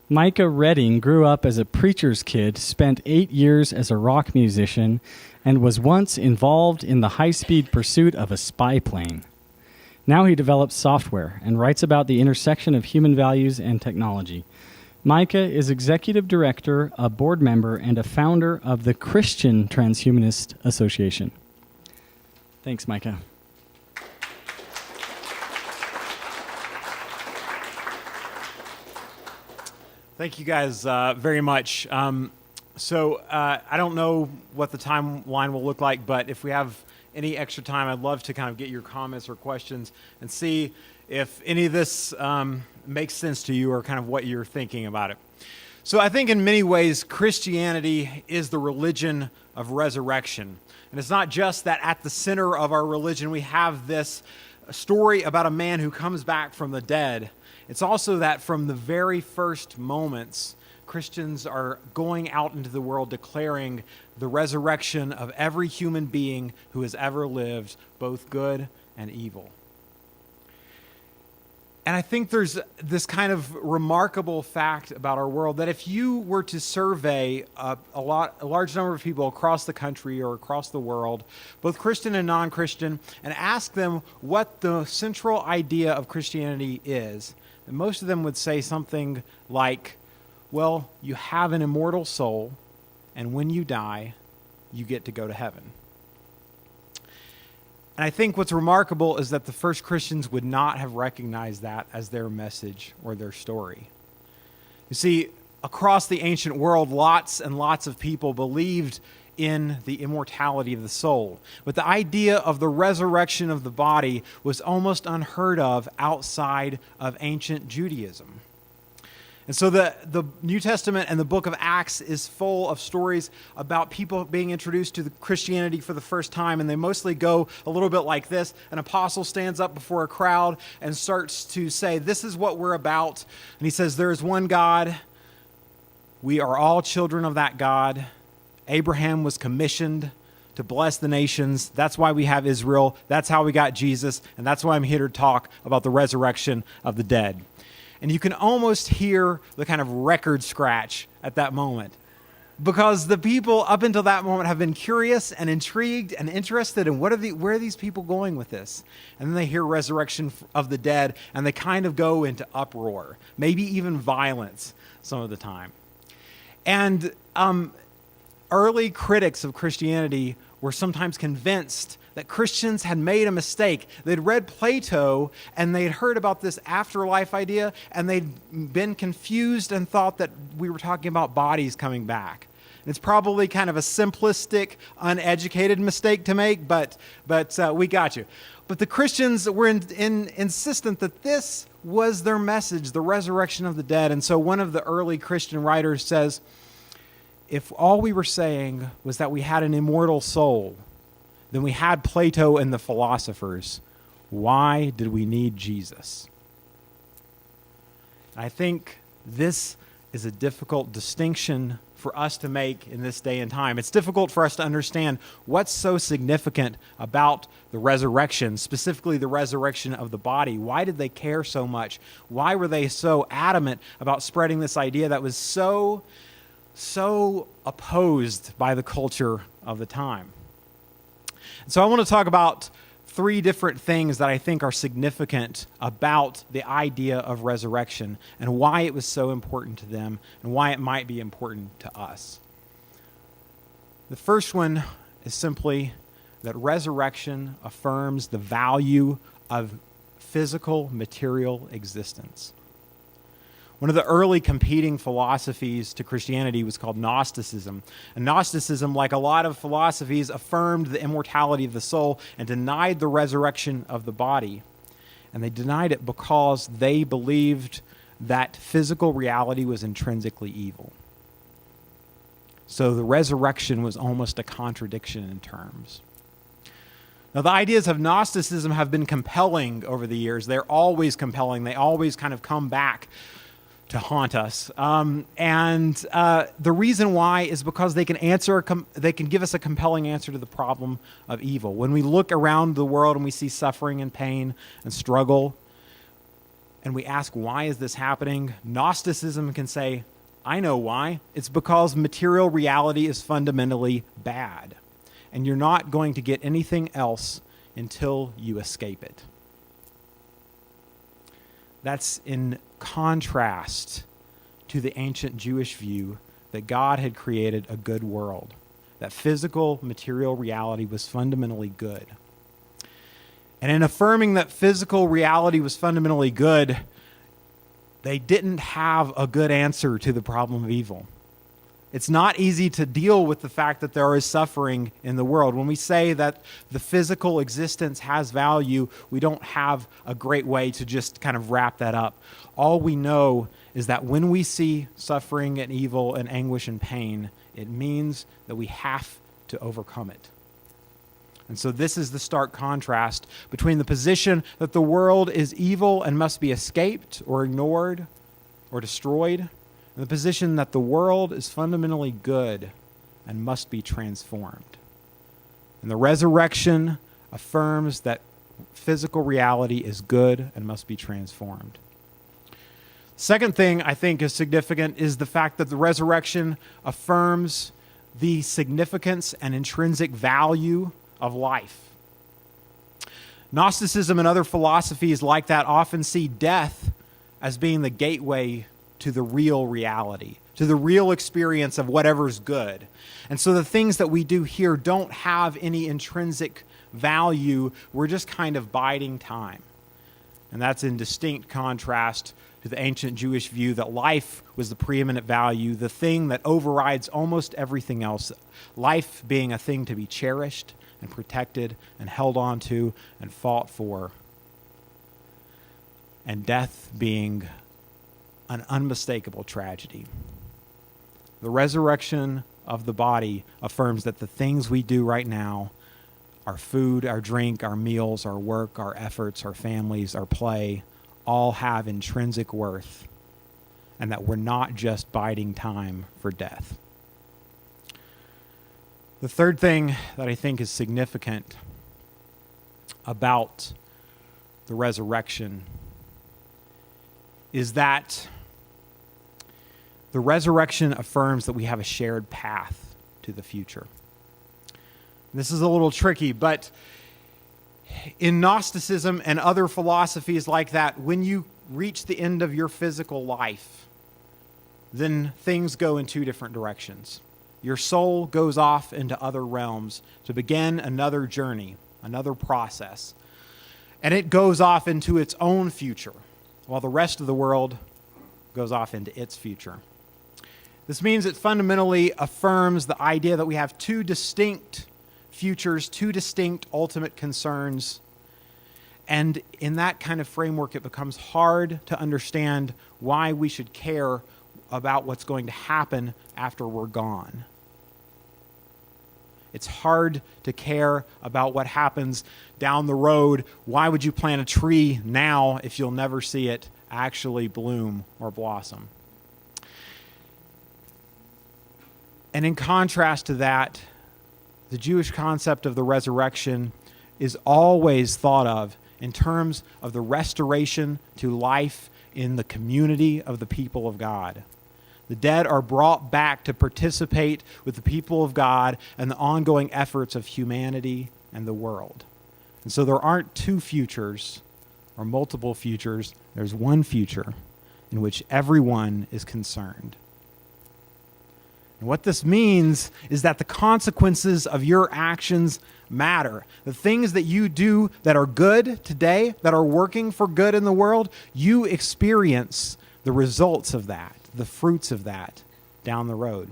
Micah Redding grew up as a preacher's kid, spent 8 years as a rock musician, and was once involved in the high-speed pursuit of a spy plane. Now he develops software and writes about the intersection of human values and technology. Micah is executive director, a board member, and a founder of the Christian Transhumanist Association. Thanks, Micah. Thank you guys very much. I don't know what the timeline will look like, but if we have any extra time, I'd love to kind of get your comments or questions and see if any of this makes sense to you or kind of what you're thinking about it. So I think in many ways, Christianity is the religion of resurrection. And it's not just that at the center of our religion we have this story about a man who comes back from the dead. It's also that from the very first moments, Christians are going out into the world declaring the resurrection of every human being who has ever lived, both good and evil. And I think there's this kind of remarkable fact about our world that if you were to survey a large number of people across the country or across the world, both Christian and non-Christian, and ask them what the central idea of Christianity is, and most of them would say something like, well, you have an immortal soul, and when you die, you get to go to heaven. And I think what's remarkable is that the first Christians would not have recognized that as their message or their story. You see, across the ancient world, lots and lots of people believed in the immortality of the soul. But the idea of the resurrection of the body was almost unheard of outside of ancient Judaism. And so the New Testament and the book of Acts is full of stories about people being introduced to the Christianity for the first time, and they mostly go a little bit like this. An apostle stands up before a crowd and starts to say, this is what we're about. And he says, there is one God. We are all children of that God. Abraham was commissioned to bless the nations. That's why we have Israel. That's how we got Jesus. And that's why I'm here to talk about the resurrection of the dead. And you can almost hear the kind of record scratch at that moment, because the people up until that moment have been curious and intrigued and interested in where are these people going with this? And then they hear resurrection of the dead, and they kind of go into uproar, maybe even violence some of the time. And early critics of Christianity were sometimes convinced that Christians had made a mistake. They'd read Plato and they'd heard about this afterlife idea, and they'd been confused and thought that we were talking about bodies coming back. And it's probably kind of a simplistic, uneducated mistake to make, but we got you. But the Christians were insistent that this was their message, the resurrection of the dead. And so one of the early Christian writers says, if all we were saying was that we had an immortal soul, then we had Plato and the philosophers. Why did we need Jesus? I think this is a difficult distinction for us to make in this day and time. It's difficult for us to understand what's so significant about the resurrection, specifically the resurrection of the body. Why did they care so much? Why were they so adamant about spreading this idea that was so opposed by the culture of the time? So I want to talk about 3 different things that I think are significant about the idea of resurrection and why it was so important to them and why it might be important to us. The first one is simply that resurrection affirms the value of physical, material existence. One of the early competing philosophies to Christianity was called Gnosticism. And Gnosticism, like a lot of philosophies, affirmed the immortality of the soul and denied the resurrection of the body. And they denied it because they believed that physical reality was intrinsically evil. So the resurrection was almost a contradiction in terms. Now, the ideas of Gnosticism have been compelling over the years. They're always compelling. They always kind of come back to haunt us. The reason why is because they can give us a compelling answer to the problem of evil. When we look around the world and we see suffering and pain and struggle, and we ask, why is this happening? Gnosticism can say, I know why. It's because material reality is fundamentally bad, and you're not going to get anything else until you escape it. That's in contrast to the ancient Jewish view that God had created a good world, that physical, material reality was fundamentally good. And in affirming that physical reality was fundamentally good, they didn't have a good answer to the problem of evil. It's not easy to deal with the fact that there is suffering in the world. When we say that the physical existence has value, we don't have a great way to just kind of wrap that up. All we know is that when we see suffering and evil and anguish and pain, it means that we have to overcome it. And so this is the stark contrast between the position that the world is evil and must be escaped or ignored or destroyed, and the position that the world is fundamentally good and must be transformed. And the resurrection affirms that physical reality is good and must be transformed. Second thing I think is significant is the fact that the resurrection affirms the significance and intrinsic value of life. Gnosticism and other philosophies like that often see death as being the gateway to the real reality, to the real experience of whatever's good. And so the things that we do here don't have any intrinsic value. We're just kind of biding time. And that's in distinct contrast to the ancient Jewish view that life was the preeminent value, the thing that overrides almost everything else. Life being a thing to be cherished and protected and held on to and fought for. And death being an unmistakable tragedy. The resurrection of the body affirms that the things we do right now, our food, our drink, our meals, our work, our efforts, our families, our play, all have intrinsic worth, and that we're not just biding time for death. The third thing that I think is significant about the resurrection is that the resurrection affirms that we have a shared path to the future. This is a little tricky, but in Gnosticism and other philosophies like that, when you reach the end of your physical life, then things go in two different directions. Your soul goes off into other realms to begin another journey, another process. And it goes off into its own future, while the rest of the world goes off into its future. This means it fundamentally affirms the idea that we have two distinct futures, two distinct ultimate concerns. And in that kind of framework, it becomes hard to understand why we should care about what's going to happen after we're gone. It's hard to care about what happens down the road. Why would you plant a tree now if you'll never see it actually bloom or blossom? And in contrast to that, the Jewish concept of the resurrection is always thought of in terms of the restoration to life in the community of the people of God. The dead are brought back to participate with the people of God and the ongoing efforts of humanity and the world. And so there aren't two futures or multiple futures. There's one future in which everyone is concerned. And what this means is that the consequences of your actions matter. The things that you do that are good today, that are working for good in the world, you experience the results of that, the fruits of that down the road.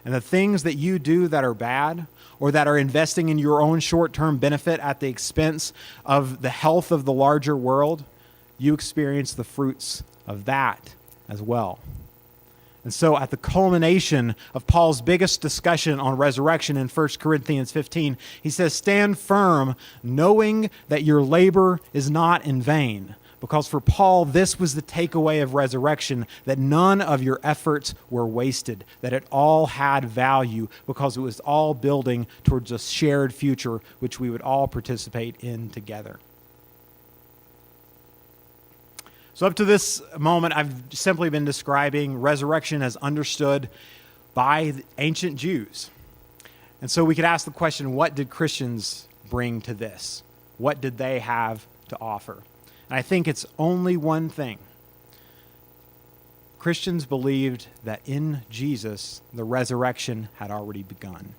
And the things that you do that are bad or that are investing in your own short-term benefit at the expense of the health of the larger world, you experience the fruits of that as well. And so at the culmination of Paul's biggest discussion on resurrection in 1 Corinthians 15, he says, "Stand firm, knowing that your labor is not in vain." Because for Paul, this was the takeaway of resurrection, that none of your efforts were wasted, that it all had value because it was all building towards a shared future which we would all participate in together. So up to this moment, I've simply been describing resurrection as understood by the ancient Jews. And so we could ask the question, what did Christians bring to this? What did they have to offer? And I think it's only one thing. Christians believed that in Jesus, the resurrection had already begun.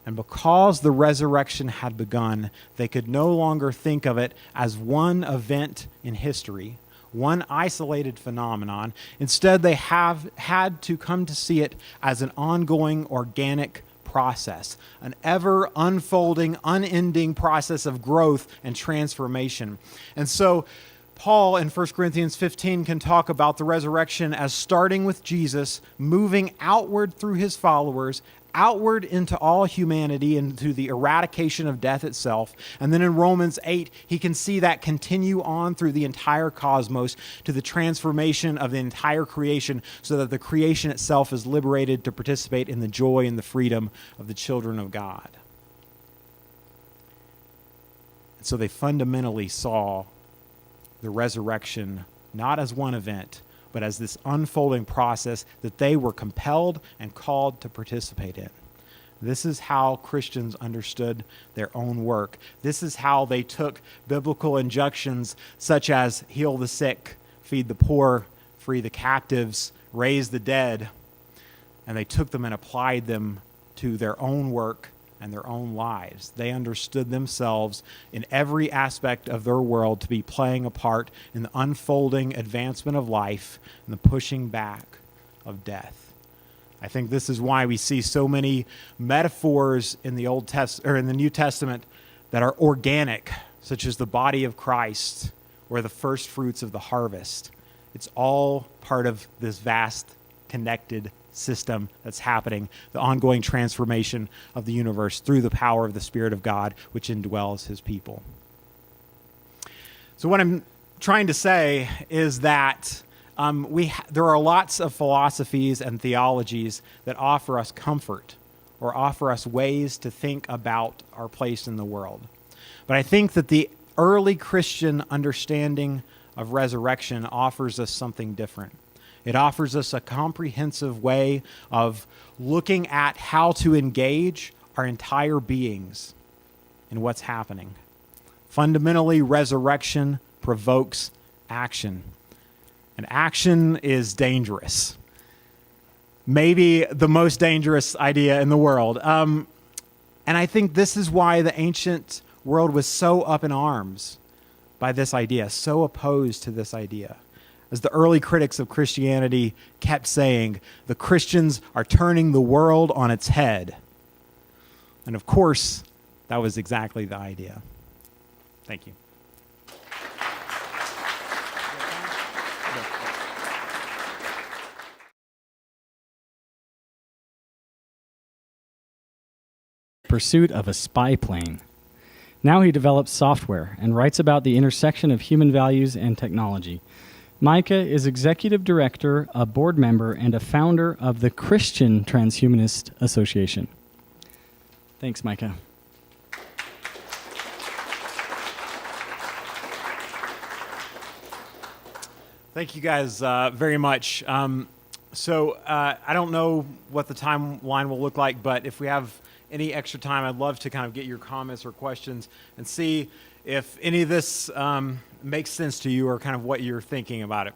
And because the resurrection had begun, they could no longer think of it as one event in history, one isolated phenomenon. Instead, they have had to come to see it as an ongoing organic process, an ever unfolding, unending process of growth and transformation. And so Paul in 1 Corinthians 15 can talk about the resurrection as starting with Jesus, moving outward through his followers, outward into all humanity and to the eradication of death itself. And then in Romans 8, he can see that continue on through the entire cosmos to the transformation of the entire creation so that the creation itself is liberated to participate in the joy and the freedom of the children of God. And so they fundamentally saw the resurrection not as one event, but as this unfolding process that they were compelled and called to participate in. This is how Christians understood their own work. This is how they took biblical injunctions such as heal the sick, feed the poor, free the captives, raise the dead, and they took them and applied them to their own work and their own lives. They understood themselves in every aspect of their world to be playing a part in the unfolding advancement of life and the pushing back of death. I think this is why we see so many metaphors in the in the New Testament that are organic, such as the body of Christ or the first fruits of the harvest. It's all part of this vast connected system that's happening, the ongoing transformation of the universe through the power of the Spirit of God, which indwells his people. So what I'm trying to say is that there are lots of philosophies and theologies that offer us comfort or offer us ways to think about our place in the world. But I think that the early Christian understanding of resurrection offers us something different. It offers us a comprehensive way of looking at how to engage our entire beings in what's happening. Fundamentally, resurrection provokes action. And action is dangerous. Maybe the most dangerous idea in the world. And I think this is why the ancient world was so up in arms by this idea, so opposed to this idea. As the early critics of Christianity kept saying, the Christians are turning the world on its head. And of course, that was exactly the idea. Thank you. Pursuit of a spy plane. Now he develops software and writes about the intersection of human values and technology. Micah is executive director, a board member, and a founder of the Mormon Transhumanist Association. Thanks, Micah. Thank you guys very much. I don't know what the timeline will look like, but if we have any extra time, I'd love to kind of get your comments or questions and see if any of this makes sense to you or kind of what you're thinking about it.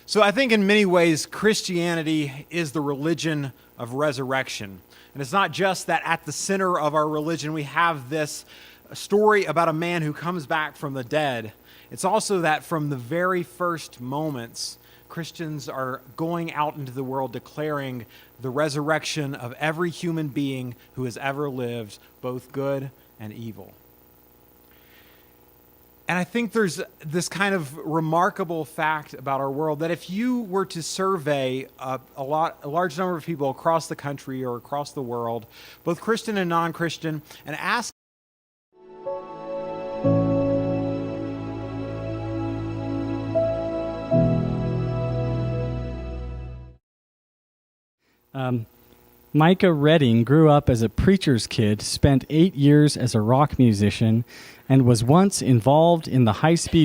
So I think in many ways, Christianity is the religion of resurrection. And it's not just that at the center of our religion we have this story about a man who comes back from the dead. It's also that from the very first moments, Christians are going out into the world declaring the resurrection of every human being who has ever lived, both good and evil. And I think there's this kind of remarkable fact about our world that if you were to survey a large number of people across the country or across the world, both Christian and non-Christian, and ask Micah Redding grew up as a preacher's kid, spent 8 years as a rock musician, and was once involved in the high-speed